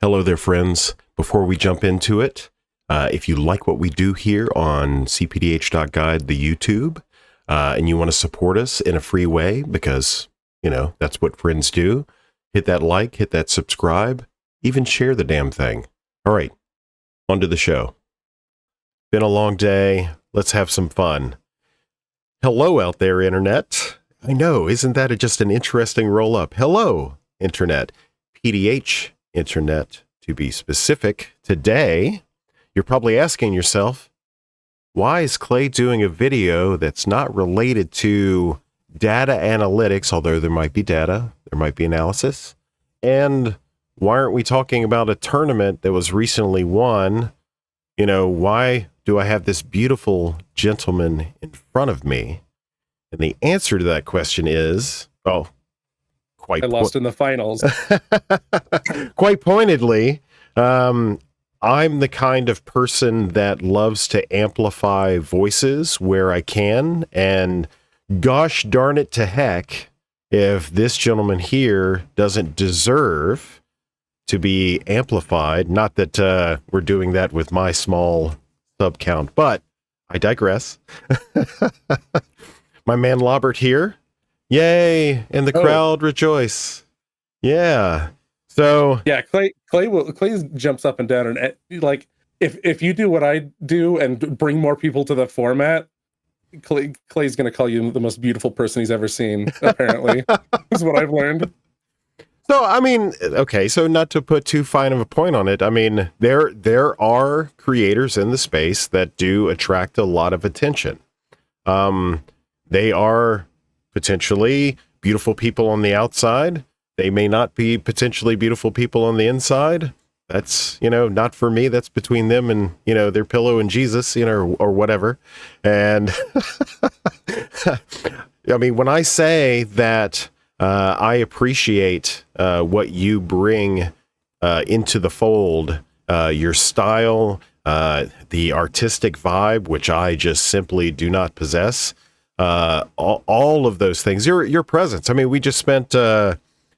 Hello there, friends. Before we jump into it, if you like what we do here on cPDH.guide, the YouTube, and you want to support us in a free way, because, you know, that's what friends do, hit that like, hit that subscribe, even share the damn thing. All right, on to the show. Been a long day. Let's have some fun. Hello out there, Internet. I know, isn't that just an interesting roll-up? Hello, Internet. PDH Internet, to be specific. Today, you're probably asking yourself, why is Clay doing a video that's not related to data analytics, although there might be data, there might be analysis, and why aren't we talking about a tournament that was recently won? You know, why do I have this beautiful gentleman in front of me? And the answer to that question is, I lost in the finals. Quite pointedly, I'm the kind of person that loves to amplify voices where I can, and gosh darn it to heck, if this gentleman here doesn't deserve to be amplified. Not that we're doing that with my small sub count, but I digress. My man Lobbert here. Yay! And the crowd rejoice. Yeah. So yeah, Clay jumps up and down, and like if you do what I do and bring more people to the format, Clay's going to call you the most beautiful person he's ever seen. Apparently, is what I've learned. So I mean, okay. So not to put too fine of a point on it, I mean there are creators in the space that do attract a lot of attention. They are potentially beautiful people on the outside. They may not be potentially beautiful people on the inside. That's, you know, not for me. That's between them and, you know, their pillow and Jesus, you know, or whatever. And I mean, when I say that I appreciate what you bring into the fold, your style, the artistic vibe, which I just simply do not possess, all of those things, your presence. I mean, we just spent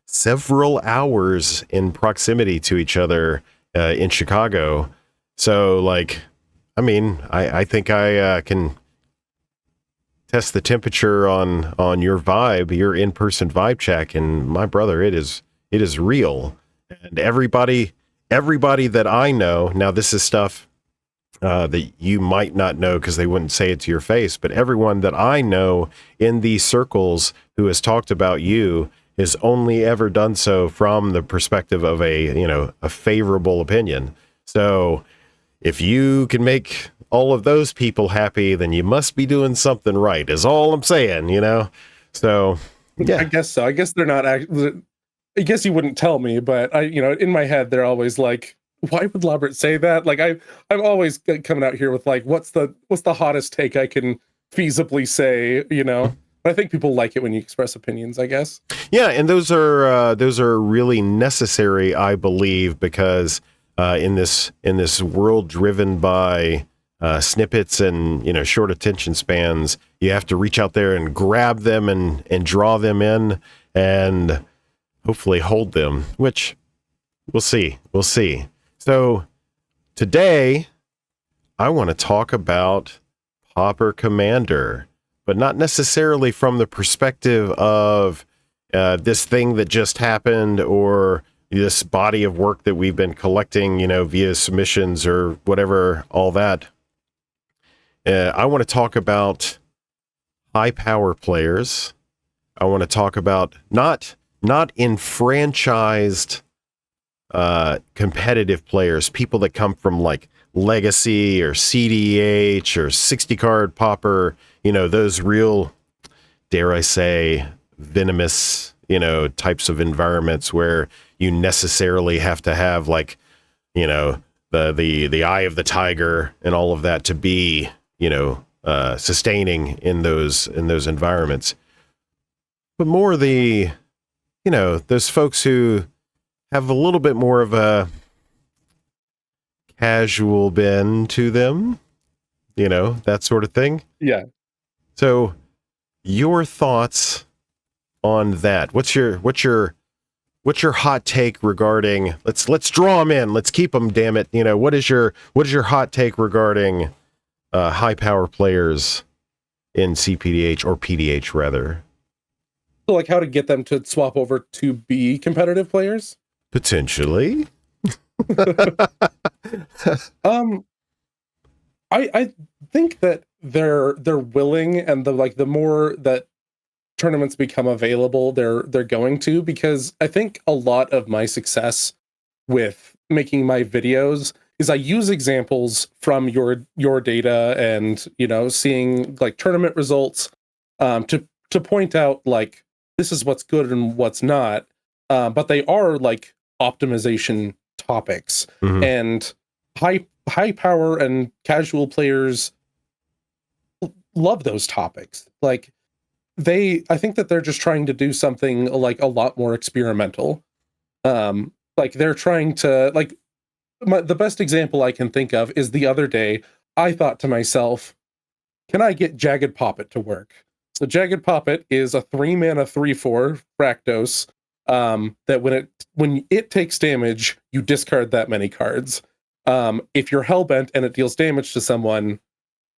several hours in proximity to each other in Chicago. So, like, I mean, I think I can test the temperature on your vibe, your in-person vibe check, and my brother, it is real. And everybody that I know, now this is stuff that you might not know because they wouldn't say it to your face, but everyone that I know in these circles who has talked about you has only ever done so from the perspective of a favorable opinion. So if you can make all of those people happy, then you must be doing something right, is all I'm saying, you know? So, yeah. I guess so. I guess they're not actually, I guess you wouldn't tell me, but in my head, they're always like, why would Lobbert say that? Like, I'm always coming out here with like, what's the hottest take I can feasibly say, you know? But I think people like it when you express opinions, I guess. Yeah, and those are really necessary, I believe, because in this world driven by snippets and, you know, short attention spans, you have to reach out there and grab them and draw them in and hopefully hold them, which we'll see. So today I want to talk about Pauper Commander, but not necessarily from the perspective of this thing that just happened or this body of work that we've been collecting, you know, via submissions or whatever, all that. I want to talk about high power players. I want to talk about not enfranchised competitive players, people that come from like Legacy or CDH or 60 card Pauper, you know, those real, dare I say, venomous, you know, types of environments where you necessarily have to have, like, you know, the eye of the tiger and all of that to be, you know, sustaining in those environments. But more the, you know, those folks who have a little bit more of a casual bend to them, you know, that sort of thing. Yeah. So your thoughts on that? What's your what's your hot take regarding? Let's draw them in. Let's keep them. Damn it! You know, what is your hot take regarding high power players in cPDH or PDH rather? So like how to get them to swap over to be competitive players? Potentially. I think that they're willing, and the more that tournaments become available, they're going to, because I think a lot of my success with making my videos is I use examples from your data and, you know, seeing like tournament results to point out like this is what's good and what's not. But they are like optimization topics, and high power and casual players love those topics. Like I think that they're just trying to do something like a lot more experimental. Like they're trying to like the best example I can think of is the other day I thought to myself, can I get Jagged Poppet to work? So Jagged Poppet is a 3-mana 3/4 Rakdos that when it takes damage, you discard that many cards. If you're hellbent and it deals damage to someone,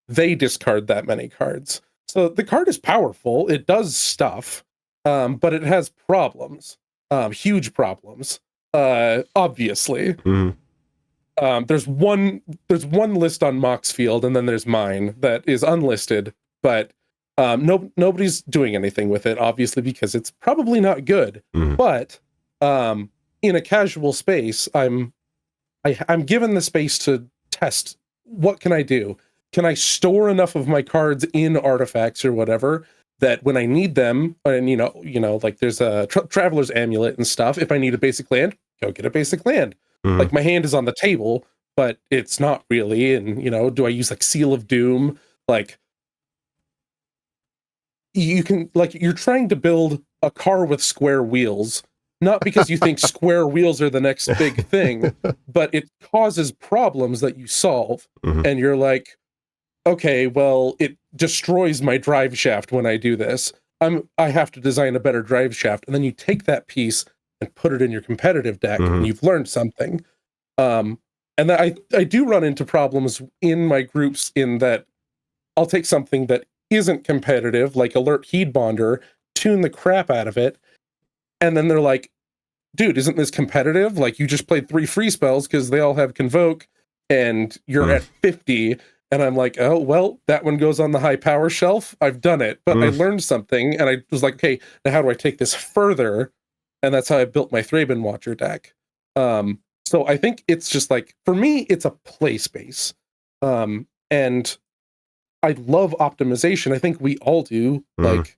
they discard that many cards. So the card is powerful, it does stuff, but it has problems, huge problems. Obviously. There's one list on Moxfield, and then there's mine that is unlisted, but nobody's doing anything with it, obviously, because it's probably not good. But in a casual space, I'm given the space to test what can I do. Can I store enough of my cards in artifacts or whatever that when I need them, and you know, like there's a Traveler's Amulet and stuff. If I need a basic land, go get a basic land. Like my hand is on the table, but it's not really. And you know, do I use like Seal of Doom? Like you can, like you're trying to build a car with square wheels, not because you think square wheels are the next big thing, but it causes problems that you solve, and you're like, okay, well, it destroys my drive shaft when I do this. I have to design a better drive shaft. And then you take that piece and put it in your competitive deck, and you've learned something. And that I do run into problems in my groups in that I'll take something that isn't competitive, like Alert Heed Bonder, tune the crap out of it, and then they're like, dude, isn't this competitive? Like, you just played 3 free spells because they all have Convoke, and you're at 50. And I'm like, oh, well, that one goes on the high power shelf. I've done it, but I learned something, and I was like, okay, now how do I take this further? And that's how I built my Thraben Watcher deck. So I think it's just like, for me, it's a play space. And I love optimization. I think we all do. Like,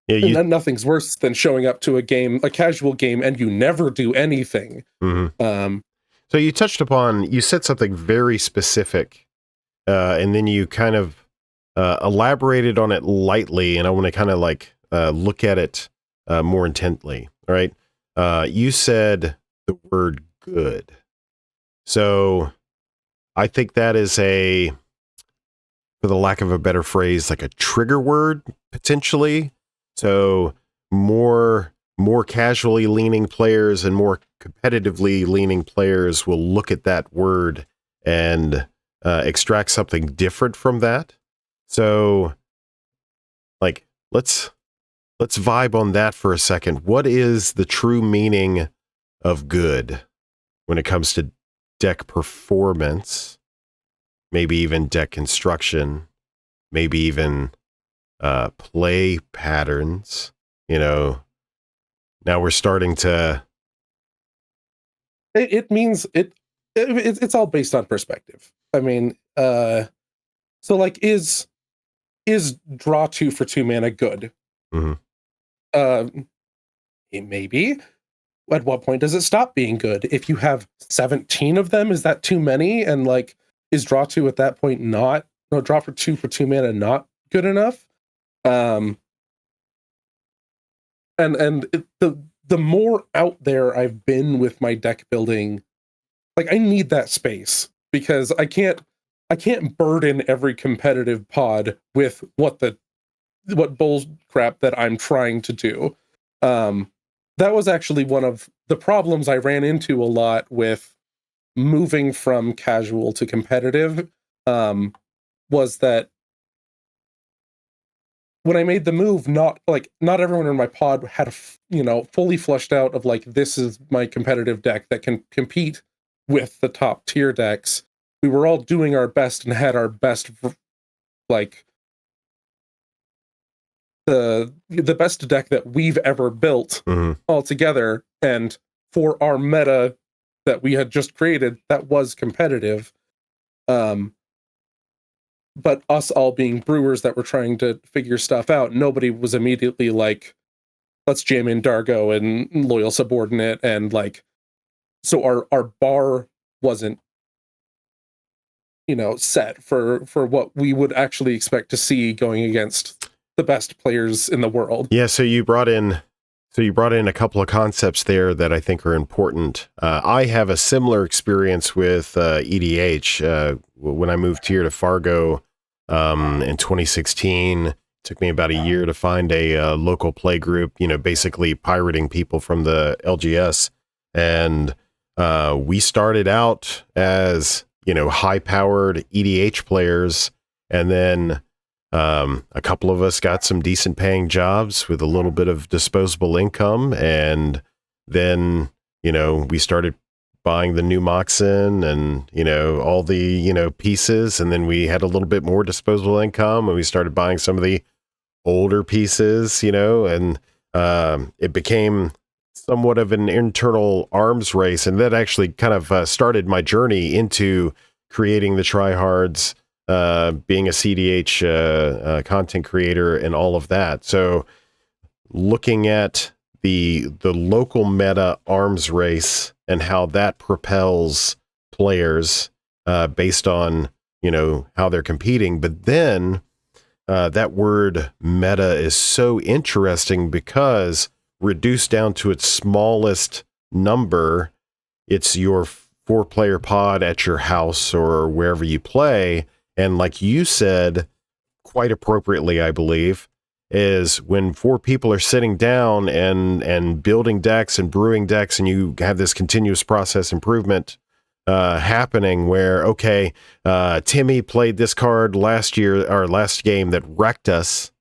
nothing's worse than showing up to a casual game, and you never do anything. So you said something very specific, and then you kind of elaborated on it lightly, and I want to kind of like look at it more intently. All right. You said the word good. So I think that is for the lack of a better phrase, like a trigger word, potentially. So more casually leaning players and more competitively leaning players will look at that word and extract something different from that. So, like, let's vibe on that for a second. What is the true meaning of good when it comes to deck performance? Maybe even deck construction, maybe even play patterns. You know, now we're starting to. It means it's all based on perspective. I mean, so like, is draw 2 for 2 mana good? Maybe. At what point does it stop being good? If you have 17 of them, is that too many? And like, is draw 2 at that point draw for 2 mana not good enough? And the more out there I've been with my deck building, like, I need that space, because I can't burden every competitive pod with what bull crap that I'm trying to do. That was actually one of the problems I ran into a lot with moving from casual to competitive, was that when I made the move, not everyone in my pod had fully fleshed out of like, this is my competitive deck that can compete with the top tier decks. We were all doing our best and had our best, like the best deck that we've ever built all together, and for our meta that we had just created that was competitive. But us all being brewers that were trying to figure stuff out, nobody was immediately like, let's jam in Dargo and Loyal Subordinate, and like, so our bar wasn't, set for what we would actually expect to see going against the best players in the world. Yeah, so you brought in a couple of concepts there that I think are important. I have a similar experience with EDH. When I moved here to Fargo in 2016, it took me about a year to find a local play group, basically pirating people from the LGS. And we started out as, high-powered EDH players, and then a couple of us got some decent paying jobs with a little bit of disposable income. And then, we started buying the new Moxen and, all the, pieces. And then we had a little bit more disposable income and we started buying some of the older pieces, and it became somewhat of an internal arms race. And that actually kind of started my journey into creating the tryhards, being a cDH content creator and all of that. So looking at the local meta arms race and how that propels players based on, how they're competing. But then that word meta is so interesting because reduced down to its smallest number, it's your 4-player pod at your house or wherever you play. And like you said, quite appropriately, I believe, is when 4 people are sitting down and building decks and brewing decks, and you have this continuous process improvement happening where, okay, Timmy played this card last game that wrecked us.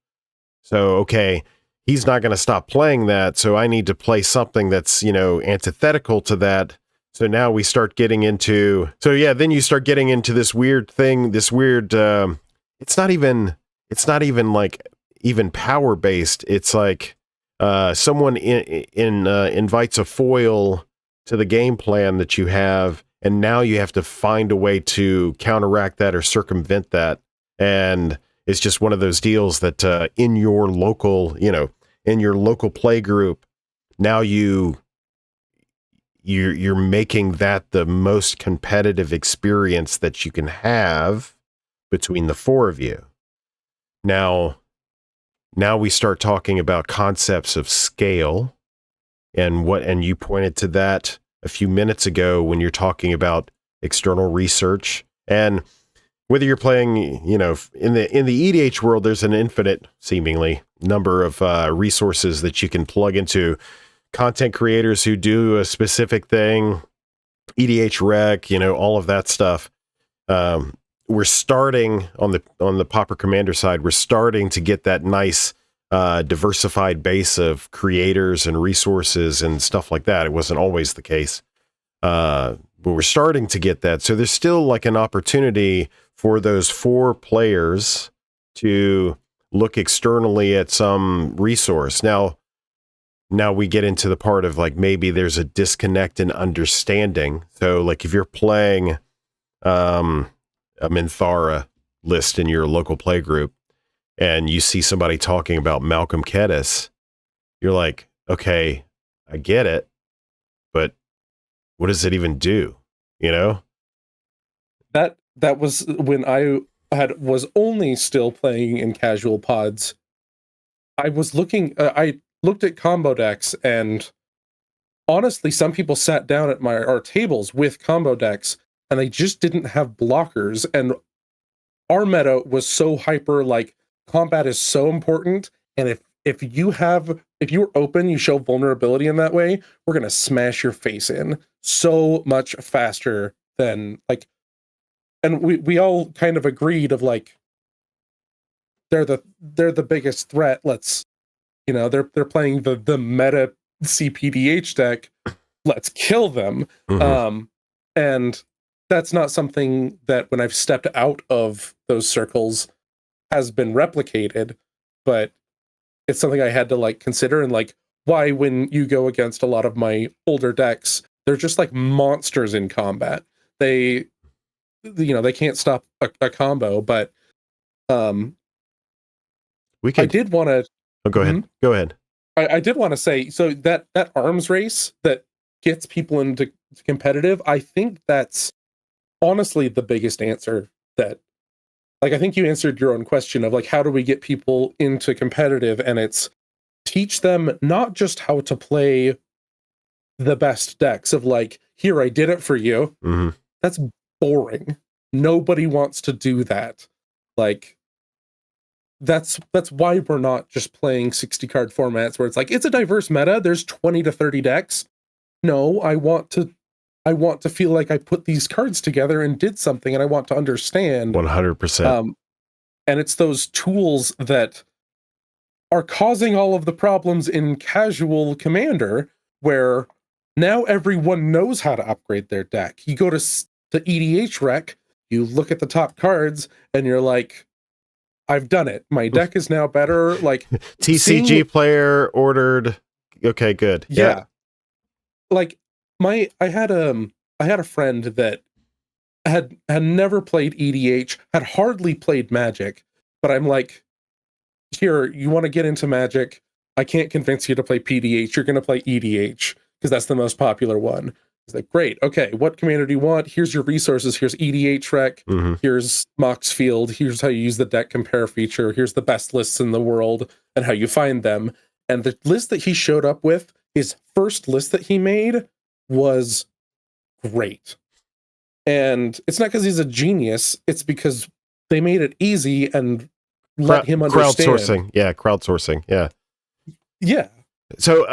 So, okay, he's not going to stop playing that. So I need to play something that's, antithetical to that. So now we start getting into, then you start getting into this weird thing, it's not even like even power based. It's like someone invites a foil to the game plan that you have, and now you have to find a way to counteract that or circumvent that. And it's just one of those deals that in your local play group, now you're making that the most competitive experience that you can have between the 4 of you. Now we start talking about concepts of scale and you pointed to that a few minutes ago when you're talking about external research. And whether you're playing, in the EDH world, there's an infinite, seemingly, number of resources that you can plug into. Content creators who do a specific thing, EDH rec, all of that stuff. We're starting on the Pauper Commander side. We're starting to get that nice diversified base of creators and resources and stuff like that. It wasn't always the case, but we're starting to get that. So there's still like an opportunity for those 4 players to look externally at some resource. Now we get into the part of like, maybe there's a disconnect in understanding. So like if you're playing a Minthara list in your local play group and you see somebody talking about Malcolm Kedis, you're like, okay, I get it, but what does it even do? That was when I was only still playing in casual pods. I was I looked at combo decks, and honestly, some people sat down at our tables with combo decks and they just didn't have blockers. And our meta was so hyper, like, combat is so important, and if you're open, you show vulnerability in that way, we're gonna smash your face in so much faster than like. And we all kind of agreed of like they're the biggest threat. Let's they're playing the meta cPDH deck. Let's kill them. And that's not something that when I've stepped out of those circles has been replicated, but it's something I had to like consider. And like why when you go against a lot of my older decks, they're just like monsters in combat. They can't stop a combo. But I did want to go ahead. I did want to say, so that arms race that gets people into competitive, I think that's honestly the biggest answer. That, like, I think you answered your own question of like, how do we get people into competitive? And it's teach them not just how to play the best decks of like, here, I did it for you. That's boring. Nobody wants to do that. Like, that's why we're not just playing 60 card formats where it's like, it's a diverse meta. There's 20 to 30 decks. No, I want to feel like I put these cards together and did something, and I want to understand 100%. And it's those tools that are causing all of the problems in casual Commander, where now everyone knows how to upgrade their deck. You go to the EDH rec, you look at the top cards, and you're like, I've done it. My deck is now better. Like TCG player ordered. Okay, good. Yeah. Like I had a friend that had never played EDH, had hardly played Magic, but I'm like, here, you want to get into Magic? I can't convince you to play PDH. You're going to play EDH because that's the most popular one. He's like, great. Okay, what commander do you want? Here's your resources. Here's EDH rec. Here's Mox Field. Here's how you use the deck compare feature. Here's the best lists in the world and how you find them. And the list that he showed up with, his first list that he made, was great. And it's not because he's a genius. It's because they made it easy and let him understand. Crowdsourcing. Yeah. So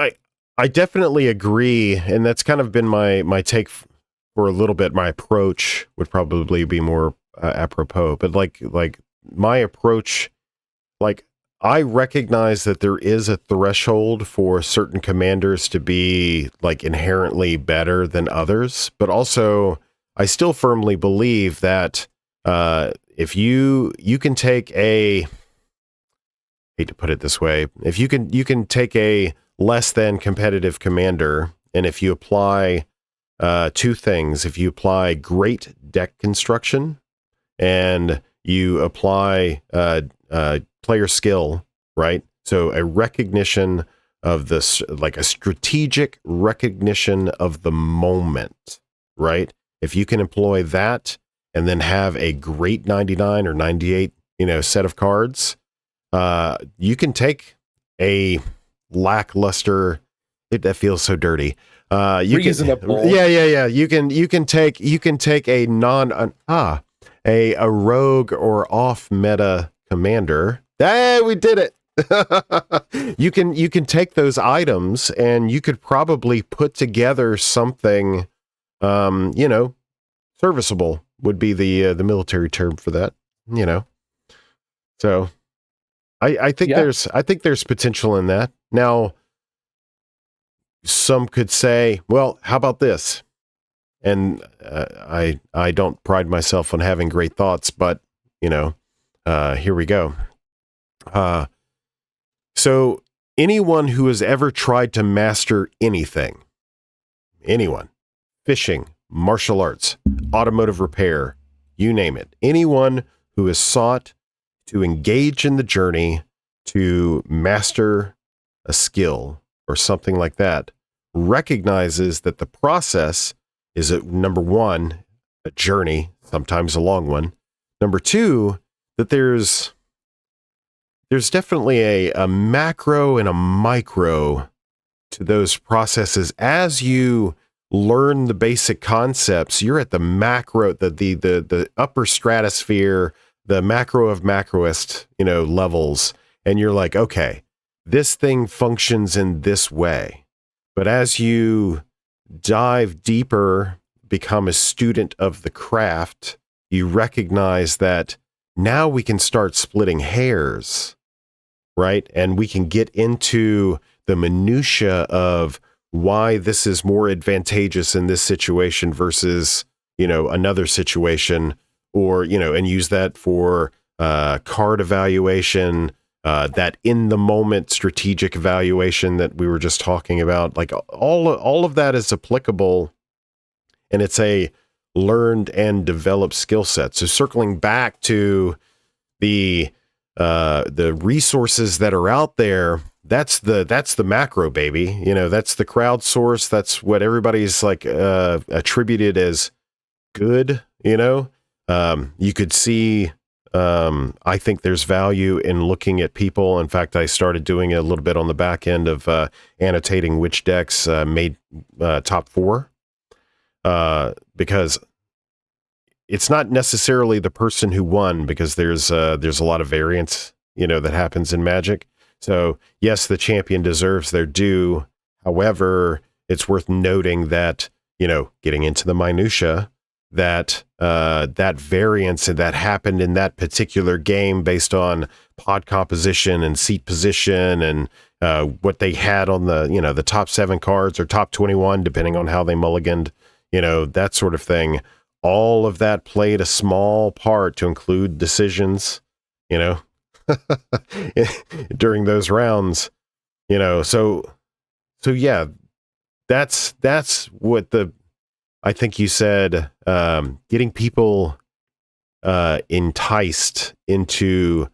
I definitely agree, and that's kind of been my take for a little bit. My approach would probably be more apropos, but like my approach, like I recognize that there is a threshold for certain commanders to be like inherently better than others, but also I still firmly believe that if you can take I hate to put it this way, if you can take a less than competitive commander, and if you apply two things, if you apply great deck construction and you apply player skill, right? So a recognition of this, like a strategic recognition of the moment, right? If you can employ that and then have a great 99 or 98, set of cards, you can take a lackluster, that feels so dirty. Reasonable. You can take a rogue or off meta commander. Hey, we did it. you can take those items and you could probably put together something, serviceable would be the military term for that, So I think there's potential in that. Now, some could say, well, how about this? And I don't pride myself on having great thoughts, but here we go. So anyone who has ever tried to master anything, fishing, martial arts, automotive repair, you name it, anyone who has sought to engage in the journey to master a skill or something like that recognizes that the process is number one, a journey, sometimes a long one. Number two, that there's definitely a macro and a micro to those processes. As you learn the basic concepts, you're at the macro, the upper stratosphere, the macro of macroist, levels. And you're like, okay, this thing functions in this way. But as you dive deeper, become a student of the craft, you recognize that now we can start splitting hairs, right? And we can get into the minutia of why this is more advantageous in this situation versus, another situation, or, and use that for card evaluation, that in the moment strategic evaluation that we were just talking about. Like all of that is applicable, and it's a learned and developed skill set. So circling back to the resources that are out there, that's the macro, baby. That's the crowdsource. That's what everybody's like attributed as good. You could see. I think there's value in looking at people. In fact, I started doing a little bit on the back end of annotating which decks made top 4, because it's not necessarily the person who won, because there's a lot of variance, that happens in Magic. So yes, the champion deserves their due. However, it's worth noting that, getting into the minutia, that that variance that happened in that particular game based on pod composition and seat position and what they had on the, the top 7 cards or top 21, depending on how they mulliganed, that sort of thing. All of that played a small part to include decisions, during those rounds, so yeah, that's what I think you said, getting people enticed into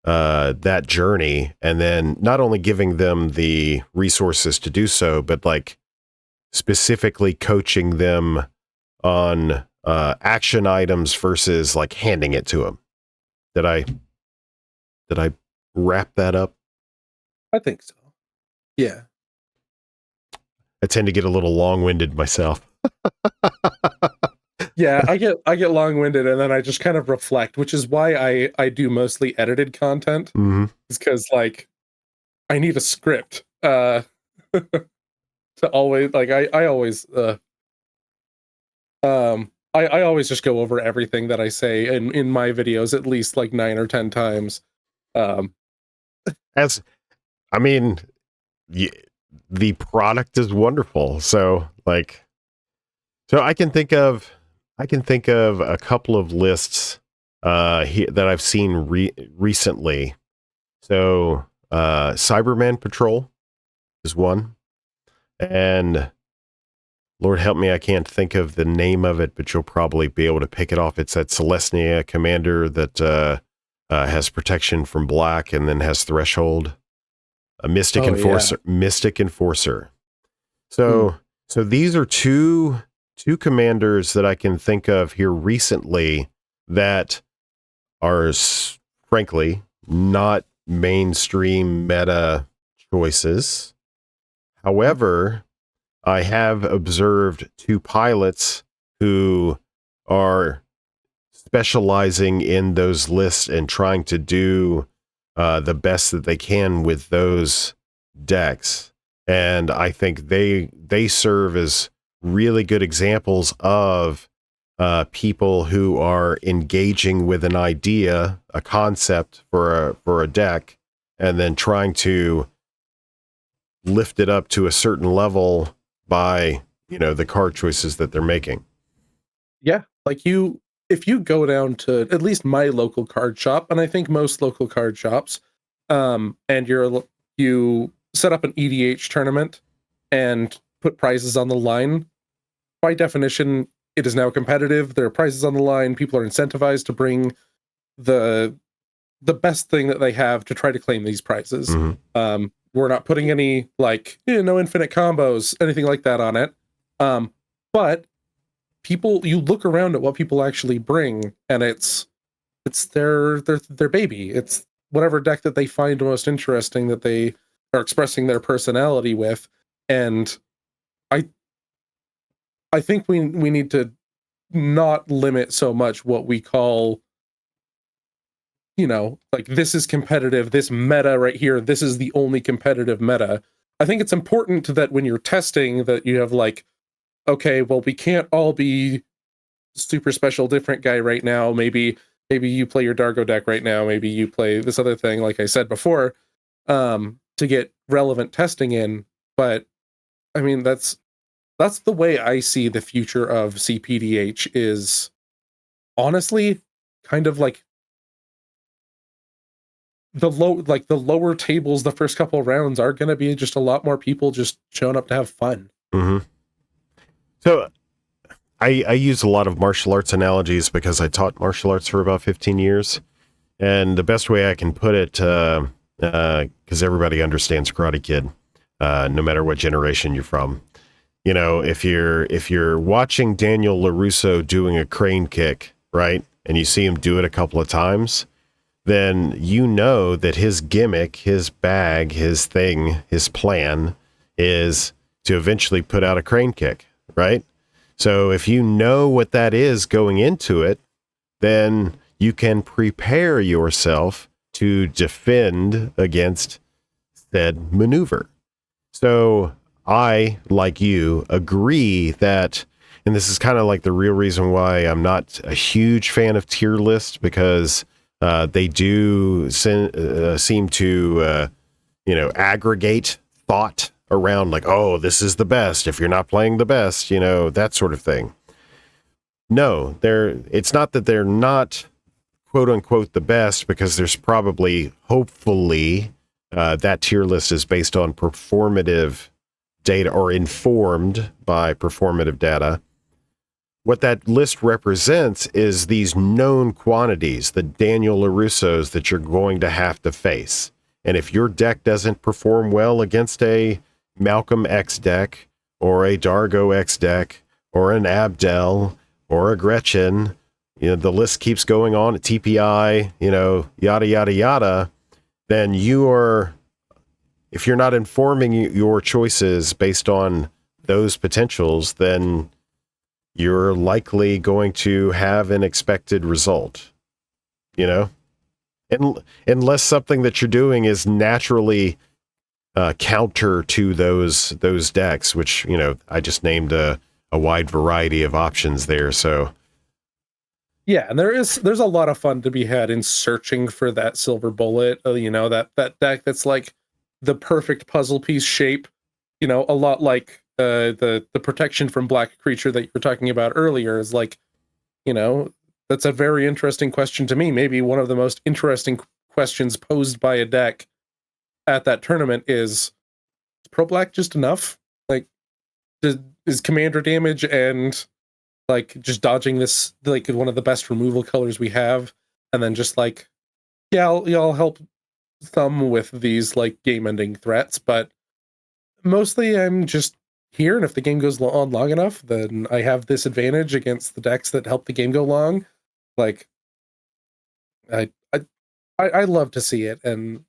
that journey, and then not only giving them the resources to do so, but like specifically coaching them on action items versus like handing it to them. Did I wrap that up? I think so. Yeah. I tend to get a little long-winded myself. Yeah, I get long-winded, and then I just kind of reflect, which is why I do mostly edited content. Mm-hmm. It's because like I need a script to always like I always I always just go over everything that I say in my videos at least like 9 or 10 times. As I mean, the product is wonderful. So like, so I can think of a couple of lists that I've seen recently. So Cyberman Patrol is one, and Lord help me, I can't think of the name of it, but you'll probably be able to pick it off. It's that Celestia commander that has protection from black and then has threshold. A Mystic Enforcer. Yeah. Mystic Enforcer. So these are two commanders that I can think of here recently that are frankly not mainstream meta choices. However, I have observed 2 pilots who are specializing in those lists and trying to do the best that they can with those decks. And I think they serve as really good examples of people who are engaging with an idea, a concept for a deck, and then trying to lift it up to a certain level by, the card choices that they're making. Yeah, like if you go down to at least my local card shop, and I think most local card shops, and you set up an EDH tournament and put prizes on the line, by definition, it is now competitive. There are prizes on the line. People are incentivized to bring the best thing that they have to try to claim these prizes. Mm-hmm. We're not putting any no infinite combos, anything like that on it. But you look around at what people actually bring, and it's their baby. It's whatever deck that they find most interesting, that they are expressing their personality with. And I think we need to not limit so much what we call like this is competitive, this meta right here, this is the only competitive meta. I think it's important that when you're testing that you have like, okay, well, we can't all be super special different guy right now. Maybe you play your Dargo deck right now. Maybe you play this other thing, like I said before, to get relevant testing in. But I mean, that's the way I see the future of cPDH is honestly kind of like the lower tables. The first couple of rounds are going to be just a lot more people just showing up to have fun. Mm-hmm. So I use a lot of martial arts analogies because I taught martial arts for about 15 years. And the best way I can put it, because everybody understands Karate Kid, no matter what generation you're from. If you're watching Daniel LaRusso doing a crane kick, right, and you see him do it a couple of times, then you know that his gimmick, his bag, his thing, his plan is to eventually put out a crane kick, right? So if you know what that is going into it, then you can prepare yourself to defend against said maneuver. So I, like you, agree that, and this is kind of like the real reason why I'm not a huge fan of tier lists, because they do seem to, aggregate thought around like, oh, this is the best. If you're not playing the best, that sort of thing. No, it's not that they're not quote unquote the best, because there's probably, hopefully, that tier list is based on performative data or informed by performative data. What that list represents is these known quantities, the Daniel LaRussos that you're going to have to face. And if your deck doesn't perform well against a Malcolm X deck or a Dargo X deck or an Abdel or a Gretchen, the list keeps going on, a TPI, yada, yada, yada, then if you're not informing your choices based on those potentials, then you're likely going to have an expected result, unless something that you're doing is naturally counter to those decks, which, I just named a wide variety of options there. So yeah, and there's a lot of fun to be had in searching for that silver bullet, that deck that's like the perfect puzzle piece shape, a lot like the protection from black creature that you were talking about earlier is like, that's a very interesting question to me. Maybe one of the most interesting questions posed by a deck at that tournament is pro black just enough? Like, is commander damage and like just dodging this like one of the best removal colors we have, and then just like, yeah, I'll help some with these like game-ending threats, but mostly I'm just here, and if the game goes on long enough, then I have this advantage against the decks that help the game go long. Like, I love to see it, and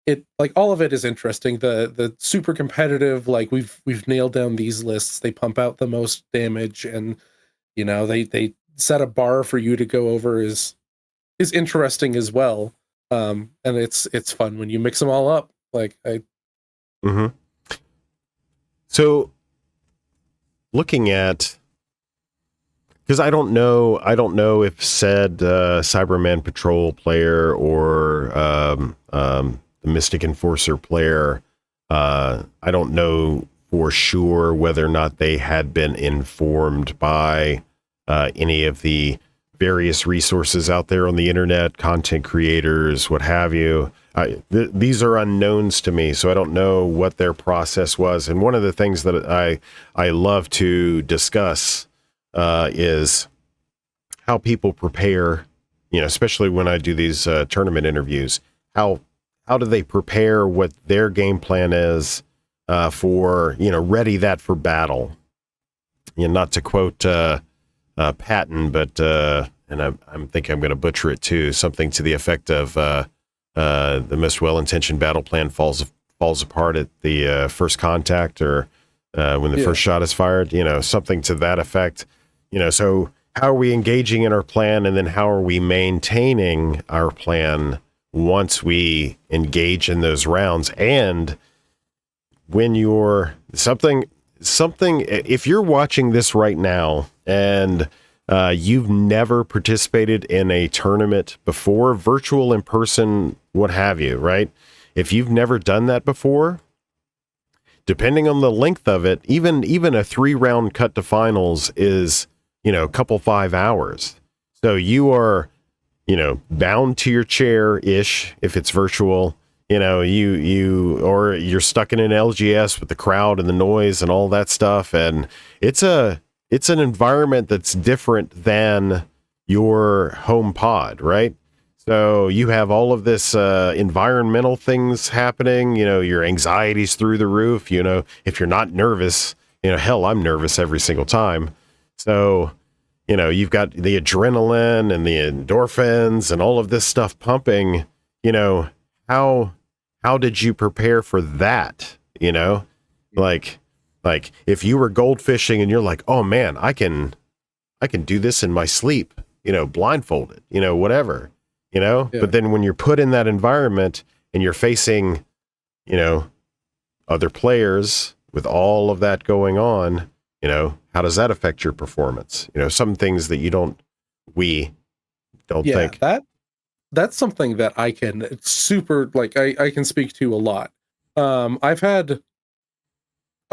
it like all of it is interesting. The super competitive, like we've nailed down these lists. They pump out the most damage, and they set a bar for you to go over is interesting as well. And it's fun when you mix them all up. Like Mm-hmm. So looking at, because I don't know if said Cyberman Patrol player or the Mystic Enforcer player, I don't know for sure whether or not they had been informed by any of the various resources out there on the internet, content creators, what have you. These are unknowns to me, so I don't know what their process was. And one of the things that I love to discuss is how people prepare, especially when I do these tournament interviews. How do they prepare, what their game plan is for, ready that for battle? Not to quote Patton, but and I'm thinking I'm going to butcher it too. Something to the effect of the most well-intentioned battle plan falls apart at the first contact, or when the first shot is fired. Something to that effect. So how are we engaging in our plan, and then how are we maintaining our plan once we engage in those rounds. And when you're something, if you're watching this right now and you've never participated in a tournament before, virtual, in person, what have you, right? If you've never done that before, depending on the length of it, even a 3-round cut to finals is, a couple 5 hours. So you are, bound to your chair ish if it's virtual. Or you're stuck in an LGS with the crowd and the noise and all that stuff, and it's an environment that's different than your home pod, right? So you have all of this environmental things happening, your anxiety's through the roof, if you're not nervous, hell, I'm nervous every single time. So, you've got the adrenaline and the endorphins and all of this stuff pumping. How did you prepare for that? Like if you were goldfishing and you're like, oh man, I can do this in my sleep, blindfolded, whatever. Yeah. But then when you're put in that environment and you're facing, other players with all of that going on, how does that affect your performance? Some things that we don't think. That's something that I can I can speak to a lot. I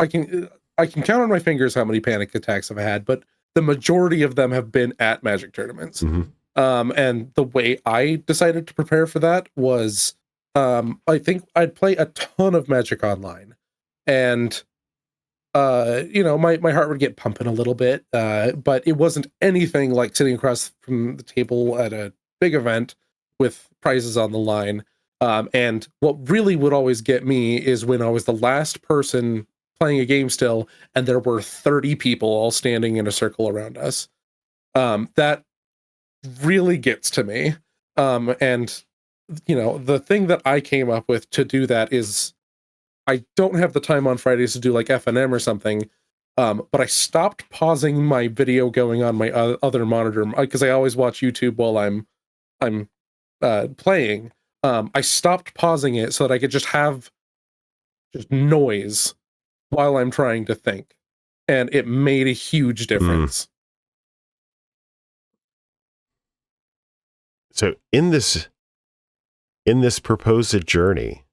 can count on my fingers how many panic attacks I've had, but the majority of them have been at Magic tournaments. Mm-hmm. And the way I decided to prepare for that was, I think I'd play a ton of Magic Online, and my heart would get pumping a little bit, but it wasn't anything like sitting across from the table at a big event with prizes on the line. And what really would always get me is when I was the last person playing a game still, and there were 30 people all standing in a circle around us. That really gets to me. And the thing that I came up with to do that is, I don't have the time on Fridays to do like FNM or something, but I stopped pausing my video going on my other monitor, because I always watch YouTube while I'm playing. I stopped pausing it so that I could just have noise while I'm trying to think, and it made a huge difference. So in this proposed journey,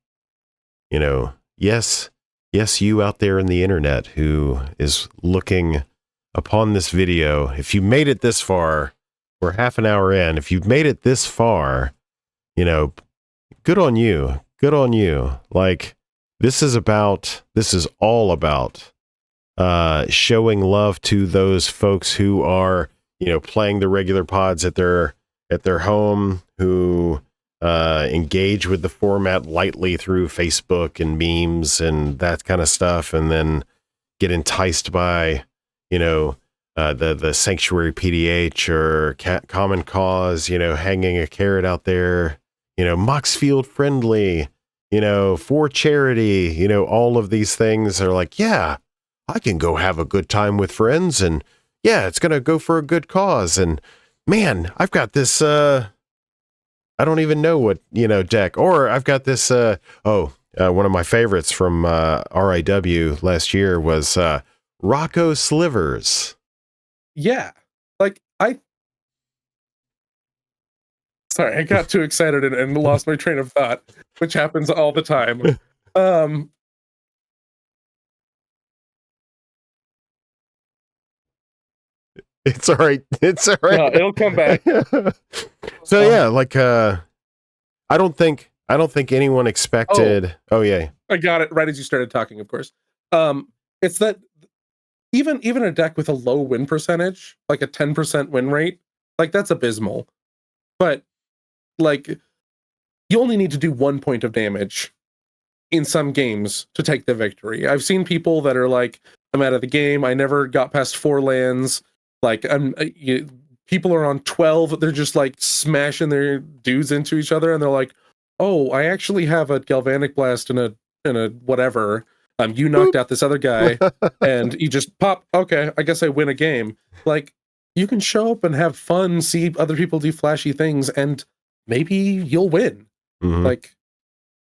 yes, you out there in the internet who is looking upon this video, if you made it this far, we're half an hour in, if you've made it this far, good on you. Like, this is all about showing love to those folks who are, playing the regular pods at their home, who engage with the format lightly through Facebook and memes and that kind of stuff, and then get enticed by, the Sanctuary PDH or Common Cause, hanging a carrot out there, Moxfield friendly, for charity, all of these things are like, yeah, I can go have a good time with friends, and yeah, it's going to go for a good cause. And man, I've got this, I don't even know what, deck, or I've got this, one of my favorites from RIW last year was Rocco Slivers. Yeah. Sorry, I got too excited and lost my train of thought, which happens all the time. It's all right. It's all right. No, it'll come back. So yeah, I don't think anyone expected. Oh yeah, I got it right as you started talking. Of course, it's that even a deck with a low win percentage, like a 10% win rate, that's abysmal. But you only need to do 1 point of damage in some games to take the victory. I've seen people that are like, I'm out of the game. I never got past 4 lands. People are on 12. They're just smashing their dudes into each other, and they're like, "Oh, I actually have a galvanic blast and a whatever. You knocked out this other guy, and you just pop. Okay, I guess I win a game." you can show up and have fun, see other people do flashy things, and maybe you'll win. Mhm. Like,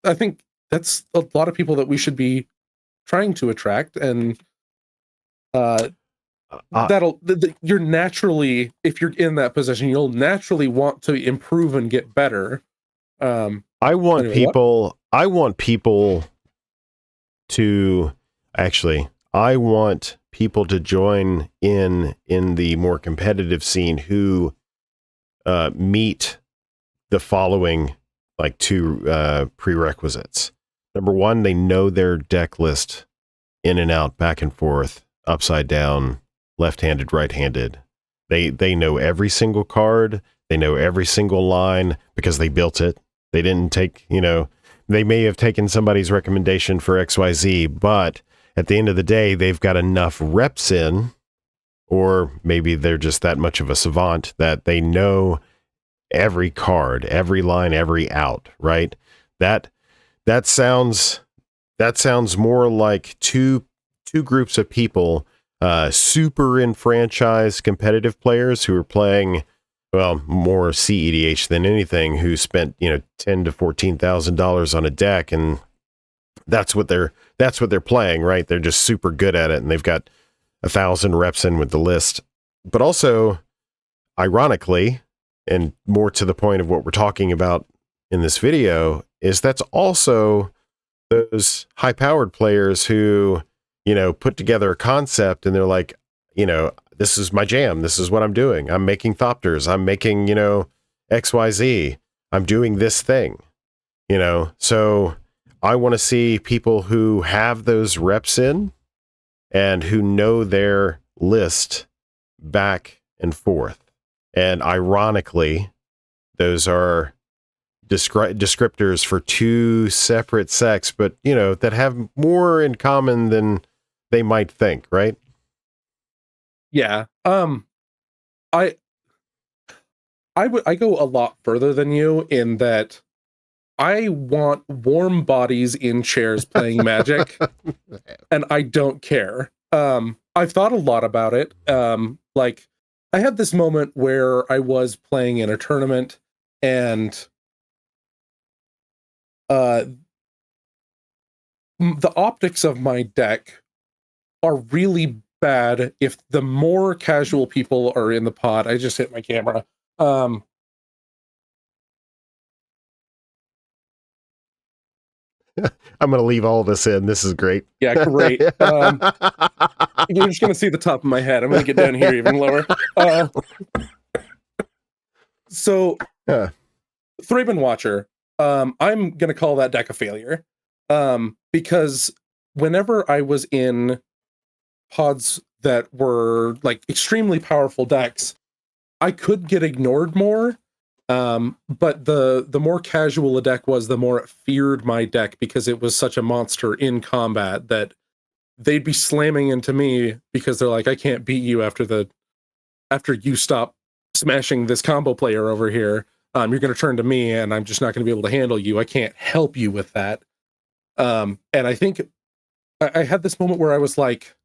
I think that's a lot of people that we should be trying to attract, and you're naturally, if you're in that position, you'll naturally want to improve and get better. I want Anyway, what? people. I want people to actually. I want people to join in the more competitive scene who meet the following like two prerequisites. Number one, they know their deck list in and out, back and forth, upside down, left-handed, right-handed. They know every single card. They know every single line because they built it. They didn't take, they may have taken somebody's recommendation for XYZ, but at the end of the day, they've got enough reps in, or maybe they're just that much of a savant that they know every card, every line, every out, right? That sounds more like two groups of people, super enfranchised competitive players who are playing, well, more cEDH than anything, who spent, $10,000 to $14,000 on a deck, and that's what they're playing, right? They're just super good at it, and they've got 1,000 reps in with the list. But also, ironically, and more to the point of what we're talking about in this video, is that's also those high-powered players who, put together a concept and they're like, this is my jam. This is what I'm doing. I'm making Thopters. I'm making, XYZ. I'm doing this thing, So I want to see people who have those reps in and who know their list back and forth. And ironically, those are descriptors for two separate sects, but, that have more in common than they might think, right? Yeah. I go a lot further than you in that I want warm bodies in chairs playing Magic, and I don't care. I've thought a lot about it. Like, I had this moment where I was playing in a tournament, and the optics of my deck are really bad if the more casual people are in the pod. I just hit my camera. I'm going to leave all this in. This is great. Yeah, great. You're just going to see the top of my head. I'm going to get down here even lower. So, Thraben Watcher, I'm going to call that deck a failure. Because whenever I was in pods that were like extremely powerful decks, I could get ignored more. But the more casual a deck was, the more it feared my deck because it was such a monster in combat that they'd be slamming into me because they're like, I can't beat you after you stop smashing this combo player over here. You're going to turn to me and I'm just not going to be able to handle you. I can't help you with that. And I think I had this moment where I was like,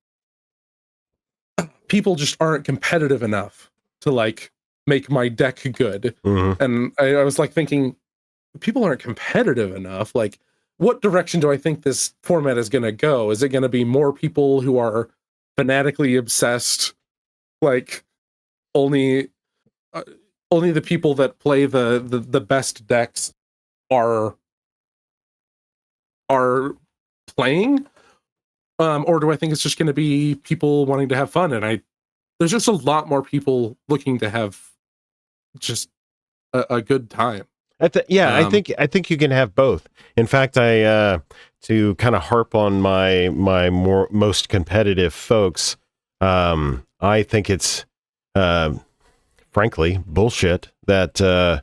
people just aren't competitive enough to like make my deck good. Mm-hmm. And I was like thinking, people aren't competitive enough. Like, what direction do I think this format is going to go? Is it going to be more people who are fanatically obsessed? Like, only the people that play the best decks are playing? Or do I think it's just going to be people wanting to have fun? And there's just a lot more people looking to have just a good time. I think you can have both. In fact, to kind of harp on my most competitive folks, I think it's frankly bullshit that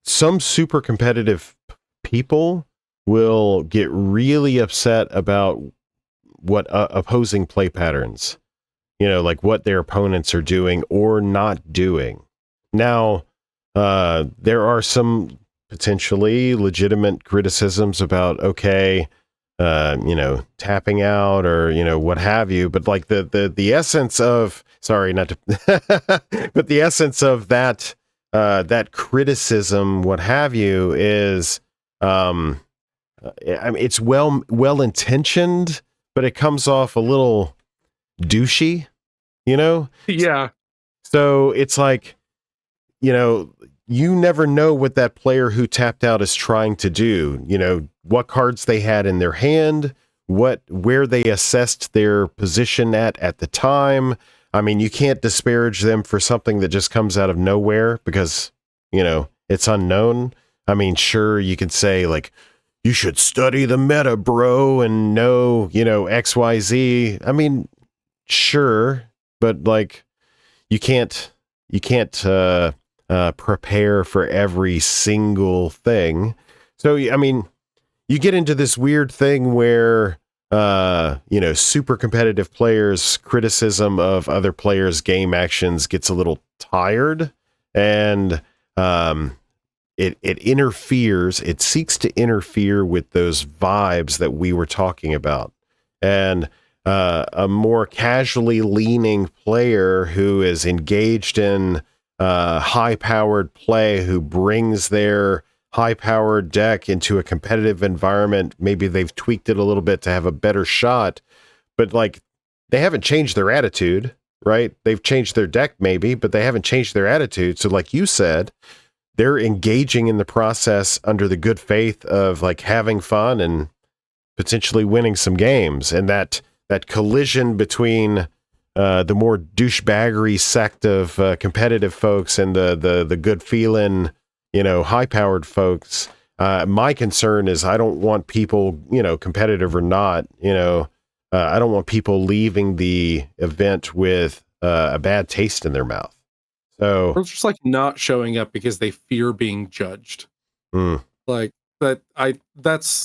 some super competitive people will get really upset about what opposing play patterns, like what their opponents are doing or not doing. Now, there are some potentially legitimate criticisms about, tapping out or, what have you. But like the essence of sorry, not to, but the essence of that criticism, what have you, is, I mean, it's well intentioned, but it comes off a little douchey, you know? Yeah. So it's like, you never know what that player who tapped out is trying to do, what cards they had in their hand, where they assessed their position at the time. I mean, you can't disparage them for something that just comes out of nowhere because, it's unknown. I mean, sure, you can say like, you should study the meta, bro, and know, XYZ. I mean, sure, but like, you can't prepare for every single thing. So, I mean, you get into this weird thing where, super competitive players' criticism of other players' game actions gets a little tired, and it seeks to interfere with those vibes that we were talking about. And a more casually leaning player who is engaged in high-powered play, who brings their high-powered deck into a competitive environment. Maybe they've tweaked it a little bit to have a better shot, but like they haven't changed their attitude, right? They've changed their deck maybe, but they haven't changed their attitude. So like you said, they're engaging in the process under the good faith of like having fun and potentially winning some games. And that collision between the more douchebaggery sect of competitive folks and the good feeling, high-powered folks. My concern is I don't want people, competitive or not, I don't want people leaving the event with a bad taste in their mouth. So, Or just like not showing up because they fear being judged. Like that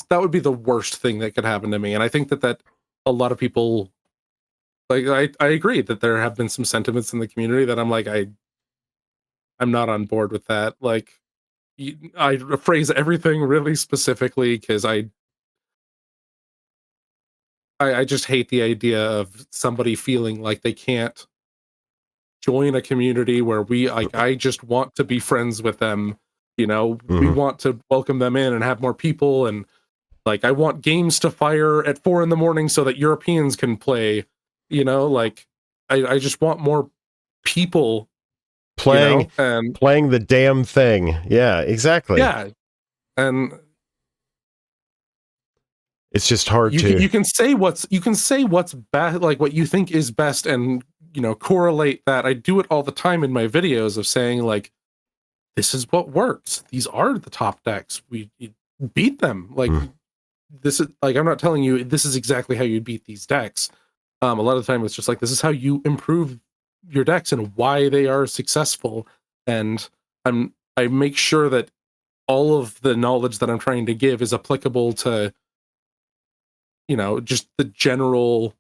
would be the worst thing that could happen to me. And I think that a lot of people, like, I agree that there have been some sentiments in the community that I'm like, I'm not on board with that. Like, I phrase everything really specifically because I just hate the idea of somebody feeling like they can't join a community where I just want to be friends with them. We want to welcome them in and have more people. And like, I want games to fire at 4 a.m. so that Europeans can play, like I just want more people playing the damn thing. Yeah, exactly. Yeah. And it's just hard you can say what's best, like what you think is best, and correlate that. I do it all the time in my videos of saying like, this is what works. These are the top decks. We beat them. Like this is like, I'm not telling you this is exactly how you beat these decks. A lot of the time it's just like, this is how you improve your decks and why they are successful. And I make sure that all of the knowledge that I'm trying to give is applicable to, just the general,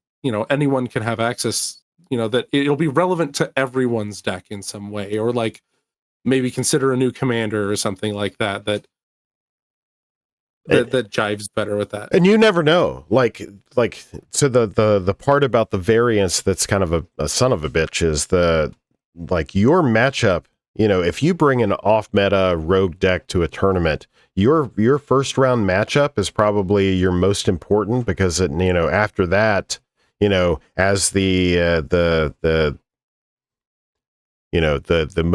anyone can have access, that it'll be relevant to everyone's deck in some way, or like maybe consider a new commander or something like that jives better with that. And you never know. Like so the part about the variance that's kind of a son of a bitch is your matchup. If you bring an off meta rogue deck to a tournament, your first round matchup is probably your most important, because after that, as the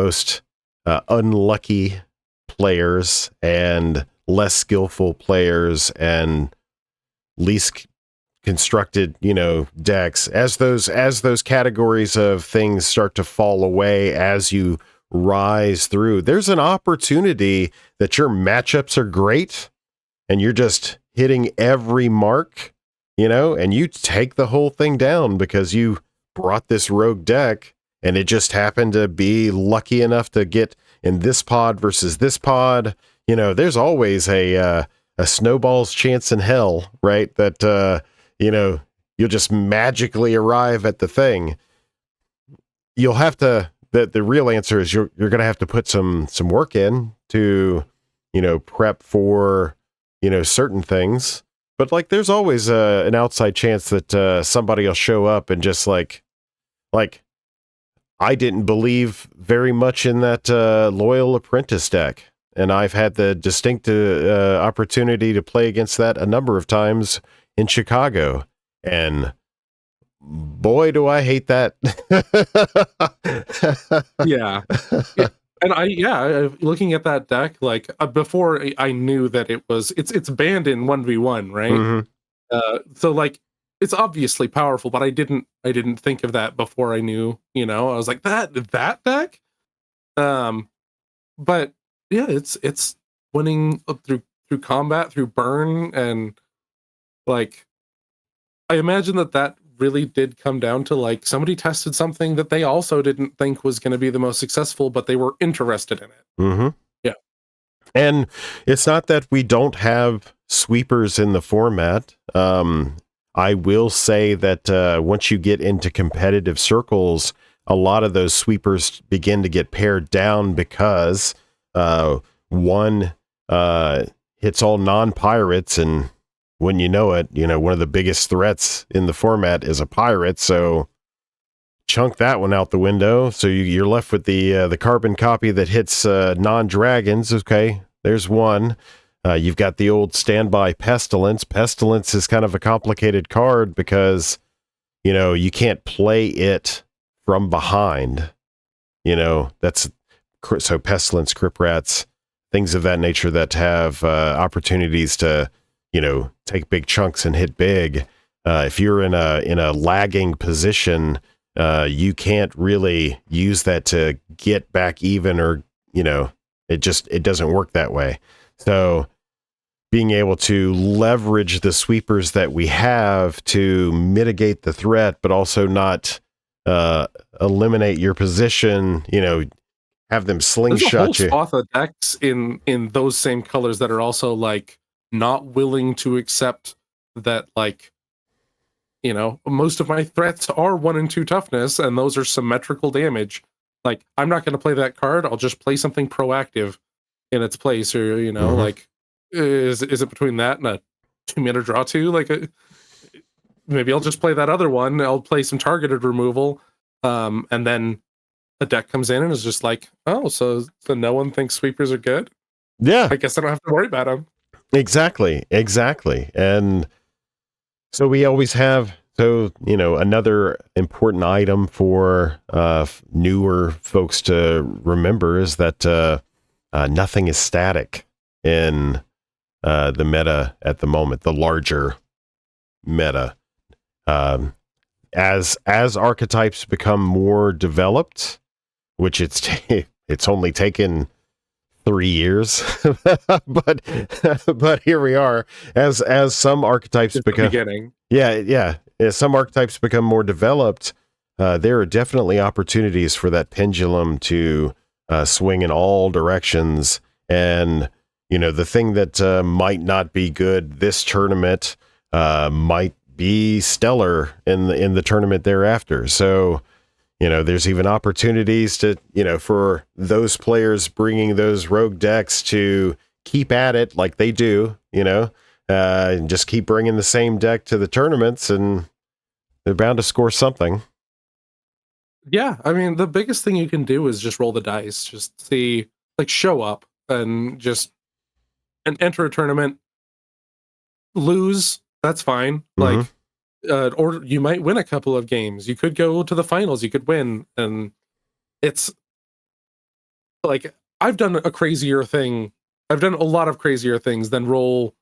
most unlucky players and less skillful players and least constructed, decks, as those categories of things start to fall away, as you rise through, there's an opportunity that your matchups are great and you're just hitting every mark, and you take the whole thing down because you brought this rogue deck and it just happened to be lucky enough to get in this pod versus this pod. There's always a snowball's chance in hell, right? That, you'll just magically arrive at the thing. You'll have to, the real answer is you're going to have to put some work in to, prep for, certain things. But like, there's always an outside chance that somebody will show up and just like I didn't believe very much in that Loyal Apprentice deck. And I've had the distinct opportunity to play against that a number of times in Chicago. And boy, do I hate that. Yeah. And looking at that deck, like before I knew that it's banned in 1v1, right? Mm-hmm. So like it's obviously powerful, but I didn't think of that before I knew, I was like that deck. But yeah, it's winning through combat, through burn, and like I imagine that really did come down to like somebody tested something that they also didn't think was going to be the most successful, but they were interested in it. Mm-hmm. Yeah. And it's not that we don't have sweepers in the format. I will say that once you get into competitive circles, a lot of those sweepers begin to get pared down because one hits all non-pirates, and when you know it, one of the biggest threats in the format is a pirate, so chunk that one out the window. So you're left with the carbon copy that hits non-dragons. Okay, there's one. You've got the old standby Pestilence. Pestilence is kind of a complicated card because, you can't play it from behind. That's so Pestilence, Crypt Rats, things of that nature that have opportunities to, take big chunks and hit big. If you're in a lagging position, you can't really use that to get back even, or, it doesn't work that way. So being able to leverage the sweepers that we have to mitigate the threat, but also not eliminate your position, have them slingshot you. There's a whole swath of decks in those same colors that are also like not willing to accept that, like, most of my threats are 1 and 2 toughness, and those are symmetrical damage. Like, I'm not going to play that card. I'll just play something proactive in its place, or like, is it between that and a 2-mana draw 2? Like, maybe I'll just play that other one. I'll play some targeted removal, and then a deck comes in and is just like, oh, so no one thinks sweepers are good. Yeah, I guess I don't have to worry about them. Exactly. And so we always have, another important item for newer folks to remember is that nothing is static in the meta at the moment, the larger meta. As archetypes become more developed, which it's only taken 3 years, but here we are. As some archetypes become beginning. Yeah. As some archetypes become more developed, there are definitely opportunities for that pendulum to swing in all directions. And the thing that might not be good this tournament might be stellar in the tournament thereafter. So there's even opportunities to, for those players bringing those rogue decks to keep at it like they do, and just keep bringing the same deck to the tournaments, and they're bound to score something. Yeah, I mean, the biggest thing you can do is just roll the dice, just see, like, show up and enter a tournament, lose, that's fine. Mm-hmm. Like, or you might win a couple of games. You could go to the finals. You could win, and it's like I've done a crazier thing. I've done a lot of crazier things than roll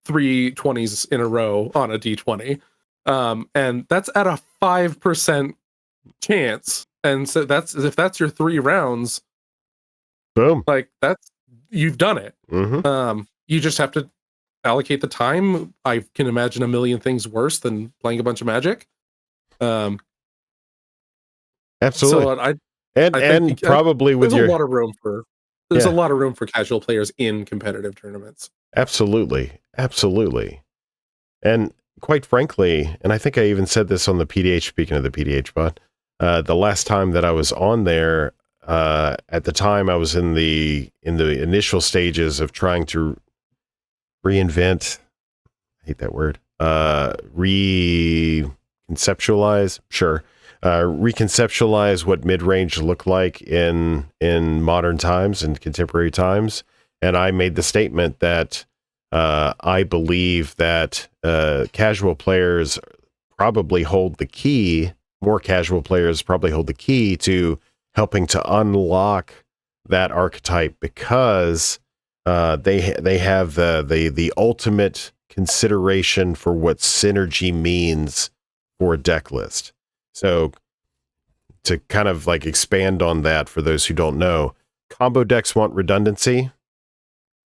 3 20s in a row on a d20, and that's at a 5% chance. And so if that's your 3 rounds, boom, like you've done it. Mm-hmm. You just have to allocate the time. I can imagine a million things worse than playing a bunch of Magic. Absolutely. So I think probably with there's a lot of room for a lot of room for casual players in competitive tournaments. Absolutely. And quite frankly, and I think I even said this on the PDH, speaking of the PDH bot, the last time that I was on there, at the time I was in the initial stages of trying to reinvent, I hate that word, reconceptualize, sure, reconceptualize what mid-range looked like in modern times and contemporary times. And I made the statement that I believe that casual players probably hold the key. More casual players probably hold the key to helping to unlock that archetype, because they have the ultimate consideration for what synergy means for a deck list. So to kind of like expand on that for those who don't know, combo decks want redundancy,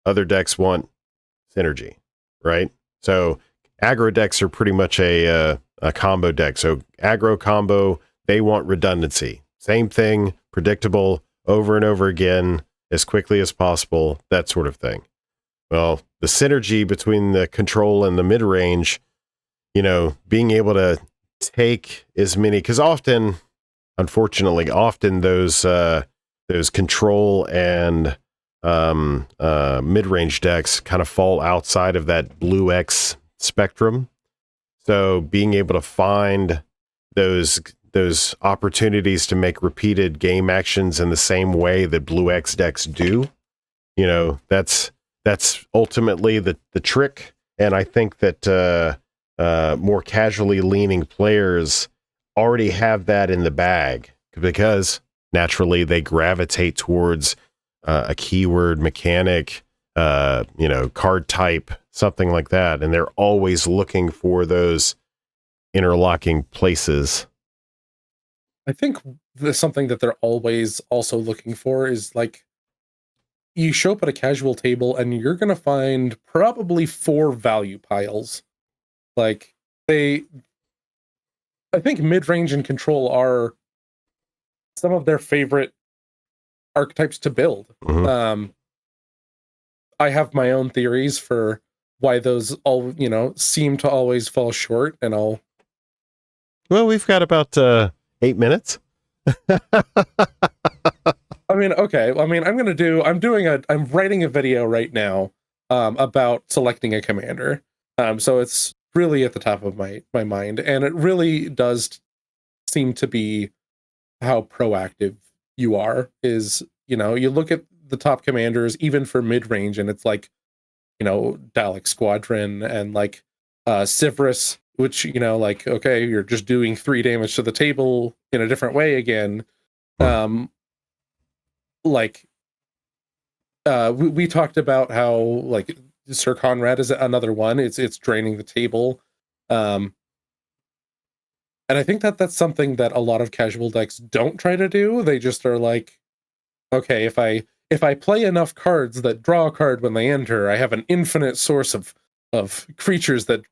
other decks want synergy, right? So aggro decks are pretty much a combo deck. So aggro combo, they want redundancy. Same thing, predictable, over and over again, as quickly as possible, that sort of thing. Well, the synergy between the control and the mid-range, you know, being able to take as many, because often, unfortunately, those control and mid-range decks kind of fall outside of that blue X spectrum. So being able to find those opportunities to make repeated game actions in the same way that blue X decks do, you know, that's ultimately the trick. And I think that more casually leaning players already have that in the bag, because naturally they gravitate towards a keyword mechanic, card type, something like that. And they're always looking for those interlocking places. I think there's something that they're always also looking for is like, you show up at a casual table and you're going to find probably 4 value piles. Like I think mid-range and control are some of their favorite archetypes to build. Mm-hmm. I have my own theories for why those all, seem to always fall short, and Well, we've got about 8 minutes. I mean, okay. I mean, I'm writing a video right now about selecting a commander. So it's really at the top of my mind, and it really does seem to be how proactive you are. Is, you look at the top commanders, even for mid-range, and it's like, Dalek Squadron and like Sivris, which, like, okay, you're just doing 3 damage to the table in a different way again. We talked about how, like, Sir Conrad is another one. It's draining the table. And I think that's something that a lot of casual decks don't try to do. They just are like, okay, if I play enough cards that draw a card when they enter, I have an infinite source of creatures that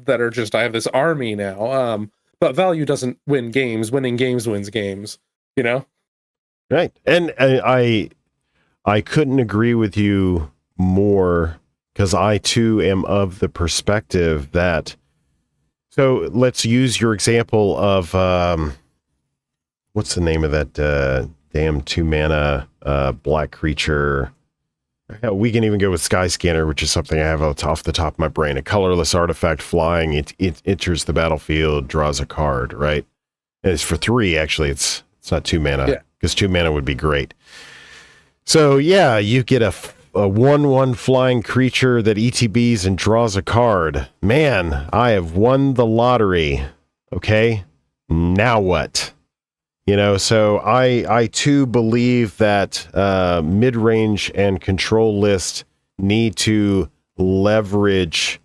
are just, I have this army now. But value doesn't win games. Winning games wins games, Right. And I couldn't agree with you more, because I too am of the perspective that, so let's use your example of what's the name of that damn 2-mana black creature? Hell, we can even go with Sky Scanner, which is something I have off the top of my brain. A colorless artifact flying, it enters the battlefield, draws a card, right? And it's for 3, actually. It's not 2 mana, because 2 mana would be great. So yeah, you get a 1/1 flying creature that ETBs and draws a card. Man, I have won the lottery. Okay, now what? So I too believe that mid-range and control list need to leverage,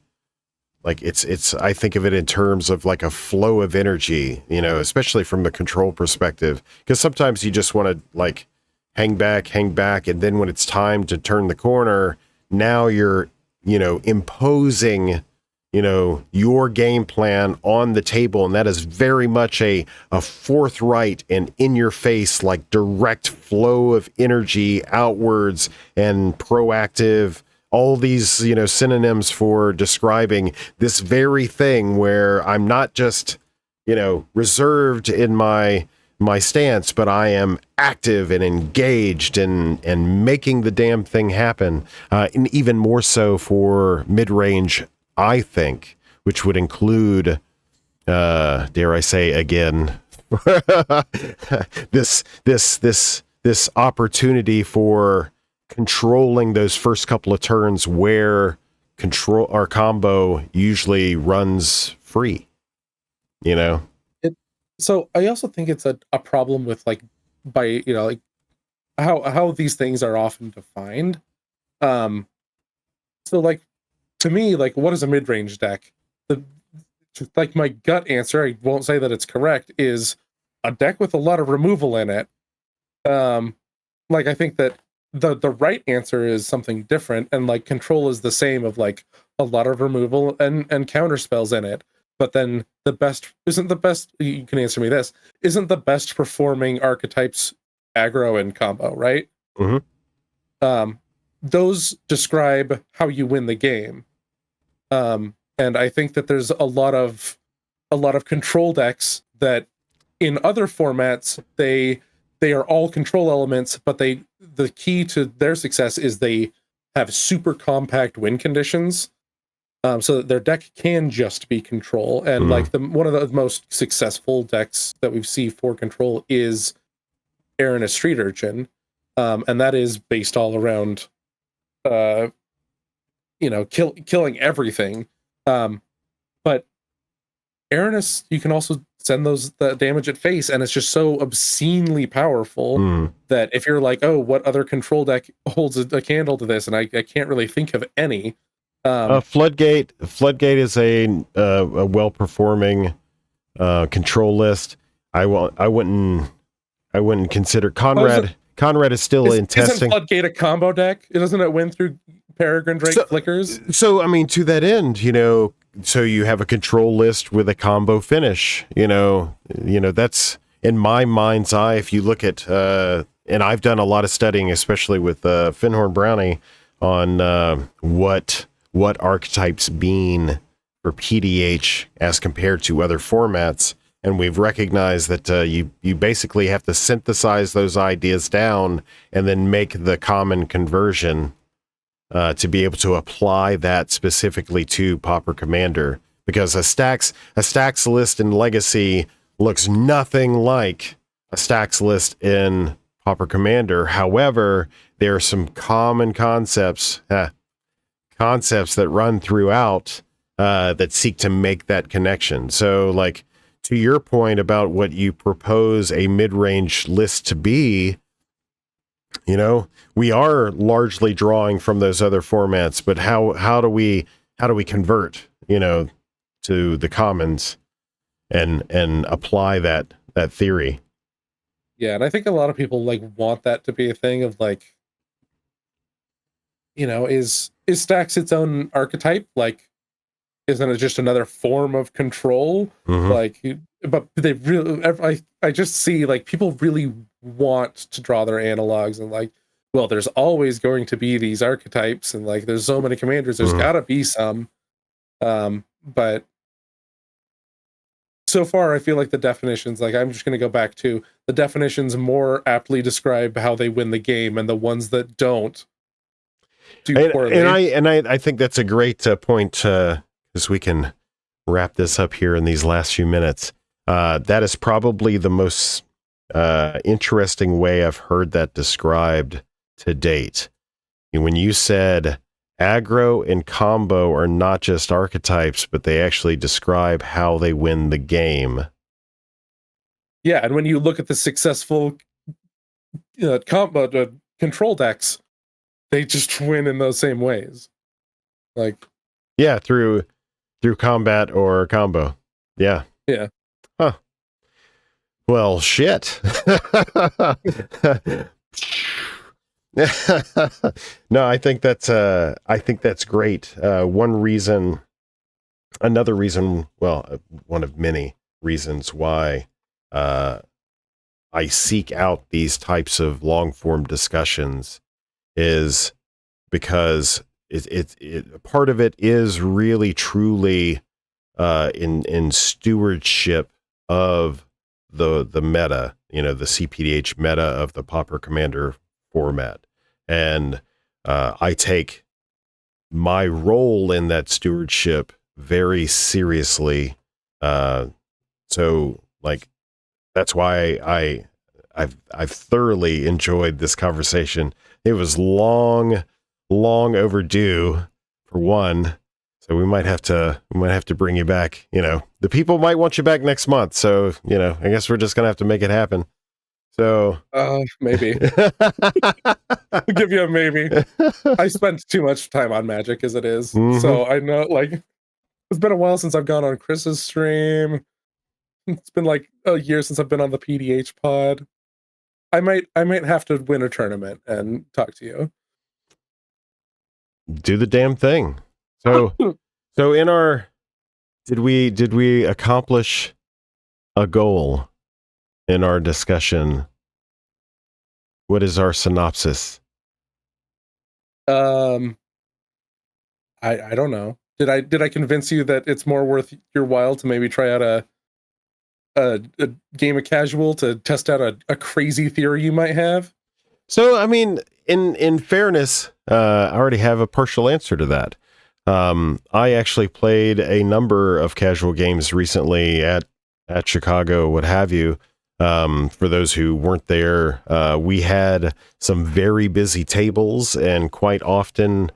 like, it's I think of it in terms of like a flow of energy, especially from the control perspective, because sometimes you just want to like hang back, and then when it's time to turn the corner, now you're, imposing, your game plan on the table, and that is very much a forthright and in your face, like, direct flow of energy outwards and proactive, all these, synonyms for describing this very thing, where I'm not just, reserved in my stance, but I am active and engaged and making the damn thing happen. And even more so for mid-range, I think, which would include, dare I say again, this opportunity for controlling those first couple of turns where control our combo usually runs free, you know? So I also think it's a problem with like by like how these things are often defined. So like to me, like what is a mid-range deck? The like my gut answer, I won't say that it's correct, is a deck with a lot of removal in it. Like I think that the right answer is something different, and like control is the same of like a lot of removal and counter spells in it. But then the best isn't the best. You can answer me this: isn't the best performing archetypes aggro and combo, right? Mm-hmm. Those describe how you win the game. And I think that there's a lot of control decks that in other formats they are all control elements, but the key to their success is they have super compact win conditions, so that their deck can just be control. And like one of the most successful decks that we see for control is Aaron Street Urchin, and that is based all around killing everything. But Aranus, you can also send the damage at face, and it's just so obscenely powerful that if you're like, oh, what other control deck holds a candle to this, and I can't really think of any. Floodgate is a well-performing control list. I wouldn't consider Conrad. Conrad is still in testing. Isn't Floodgate a combo deck? Doesn't it win through Peregrine Drake flickers? So I mean, to that end, so you have a control list with a combo finish. That's in my mind's eye. If you look at, and I've done a lot of studying, especially with Finhorn Brownie, on what archetypes mean for PDH as compared to other formats. And we've recognized that you basically have to synthesize those ideas down and then make the common conversion to be able to apply that specifically to Pauper Commander. Because a stacks list in Legacy looks nothing like a stacks list in Pauper Commander. However, there are some common concepts that run throughout that seek to make that connection. So, like, to your point about what you propose a mid-range list to be, we are largely drawing from those other formats, but how do we convert, to the commons and apply that theory? Yeah, and I think a lot of people like want that to be a thing of like, is stacks its own archetype? Like, isn't it just another form of control? Like, but they really, I just see like people really want to draw their analogs and like, well, there's always going to be these archetypes, and like there's so many commanders, there's gotta be some. But so far I feel like the definitions, like I'm just gonna go back to the definitions more aptly describe how they win the game, and the ones that don't do poorly. And I think that's a great point, as we can wrap this up here in these last few minutes. That is probably the most interesting way I've heard that described to date. When you said aggro and combo are not just archetypes, but they actually describe how they win the game. Yeah, and when you look at the successful combo control decks, they just win in those same ways. Like, yeah, through combat or combo. Yeah. Yeah. Huh. Well, shit. No, I think that's great. Another reason, well, one of many reasons why I seek out these types of long form discussions is because it part of it is really truly in stewardship of the meta, the cPDH meta of the Pauper Commander format. And I take my role in that stewardship very seriously. So like that's why I've thoroughly enjoyed this conversation. It was long overdue for one. So we might have to bring you back. The people might want you back next month. So, I guess we're just going to have to make it happen. So, maybe. I'll give you a maybe. I spent too much time on Magic as it is. Mhm. So I know, it's been a while since I've gone on Chris's stream. It's been like a year since I've been on the PDH pod. I might have to win a tournament and talk to you. Do the damn thing. So did we accomplish a goal in our discussion? What is our synopsis? I don't know. Did I convince you that it's more worth your while to maybe try out a game of casual to test out a crazy theory you might have? So, I mean, in fairness, I already have a partial answer to that. I actually played a number of casual games recently at Chicago, what have you. For those who weren't there, we had some very busy tables, and quite often,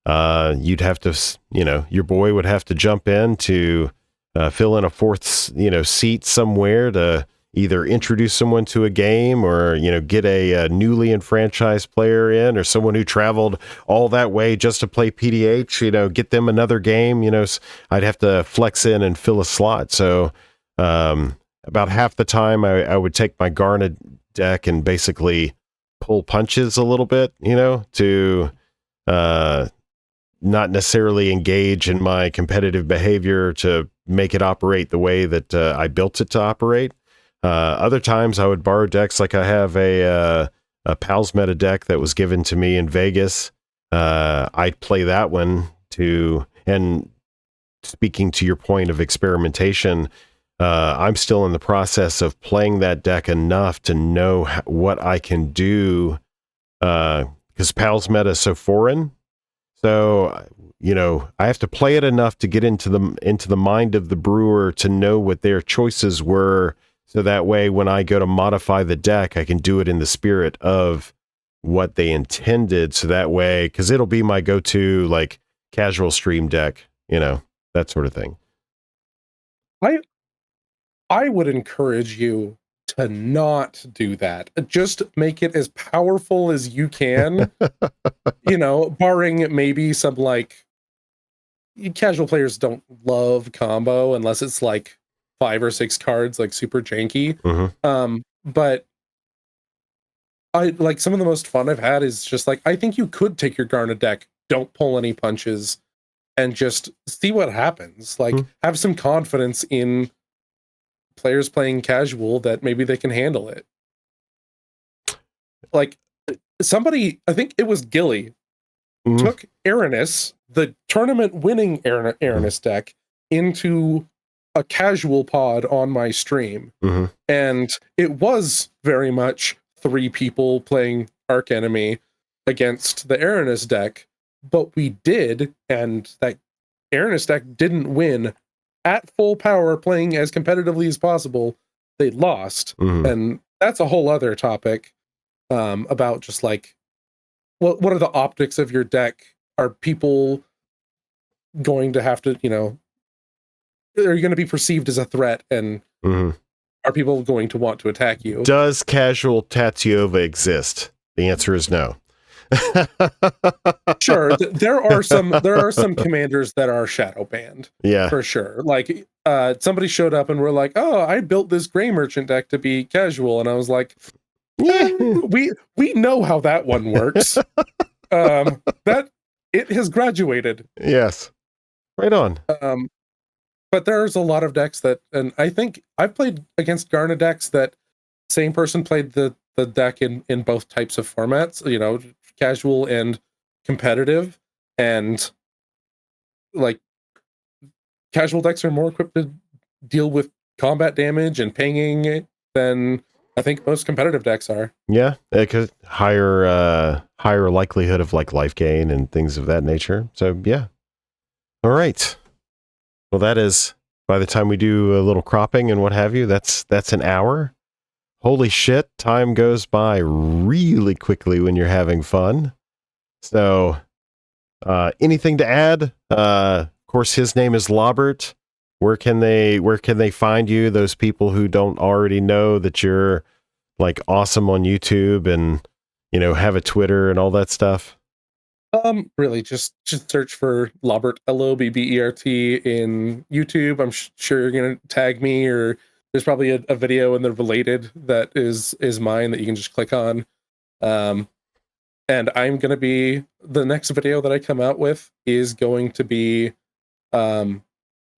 you'd have to, your boy would have to jump in to fill in a fourth, seat somewhere to either introduce someone to a game or, get a newly enfranchised player in, or someone who traveled all that way just to play PDH, get them another game. I'd have to flex in and fill a slot. So, about half the time I would take my Garnet deck and basically pull punches a little bit, to not necessarily engage in my competitive behavior to make it operate the way that I built it to operate. Other times I would borrow decks, like I have a Pals Meta deck that was given to me in Vegas. I'd play that one too. And speaking to your point of experimentation, I'm still in the process of playing that deck enough to know what I can do, because Pals Meta is so foreign. So, I have to play it enough to get into the mind of the brewer to know what their choices were. So that way, when I go to modify the deck, I can do it in the spirit of what they intended. So that way, because it'll be my go-to, like, casual stream deck, that sort of thing. I would encourage you to not do that. Just make it as powerful as you can, barring maybe some casual players don't love combo unless it's like 5 or 6 cards, like super janky. Mm-hmm. But I like some of the most fun I've had is just I think you could take your Garnet deck, don't pull any punches, and just see what happens. Have some confidence in players playing casual that maybe they can handle it. Somebody, I think it was Gilly, took Aranis, the tournament winning Aranis deck, into a casual pod on my stream. Mm-hmm. And it was very much 3 people playing Arc Enemy against the Aranis deck, but we did, and that Aranis deck didn't win at full power, playing as competitively as possible. They lost. Mm-hmm. And that's a whole other topic, about just what are the optics of your deck? Are people going to have to, are you going to be perceived as a threat, and are people going to want to attack you? Does casual Tatyova exist? The answer is no. Sure, there are some commanders that are shadow banned. Yeah, for sure. Somebody showed up and we're like, "Oh, I built this Gray Merchant deck to be casual," and I was like, "We know how that one works. That it has graduated." Yes, right on. But there's a lot of decks that, and I think I've played against Garnet decks that same person played the deck in both types of formats, casual and competitive, and casual decks are more equipped to deal with combat damage and pinging than I think most competitive decks are. Yeah, because higher likelihood of life gain and things of that nature. So yeah. All right. Well, that is, by the time we do a little cropping and what have you, that's an hour. holy shit, time goes by really quickly when you're having fun. So, anything to add? Of course, his name is Lobbert. Where can they find you? Those people who don't already know that you're like awesome on YouTube and, you know, have a Twitter and all that stuff. Really, just search for Lobbert, Lobbert in YouTube. I'm sure you're gonna tag me, or there's probably a video in the related that is mine that you can just click on. And I'm gonna be the next video that I come out with is going to be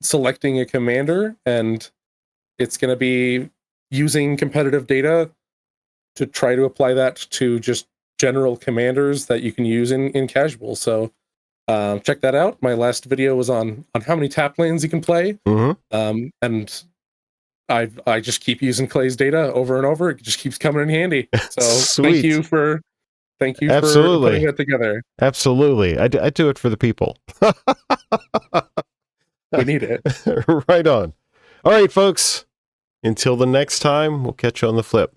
selecting a commander, and it's gonna be using competitive data to try to apply that to just general commanders that you can use in casual. So check that out. My last video was on how many tap lanes you can play. And I just keep using Clay's data over and over. It just keeps coming in handy. So Sweet. thank you Absolutely. for putting that together. Absolutely. I do it for the people. We need it. Right on. All right, folks. Until the next time, we'll catch you on the flip.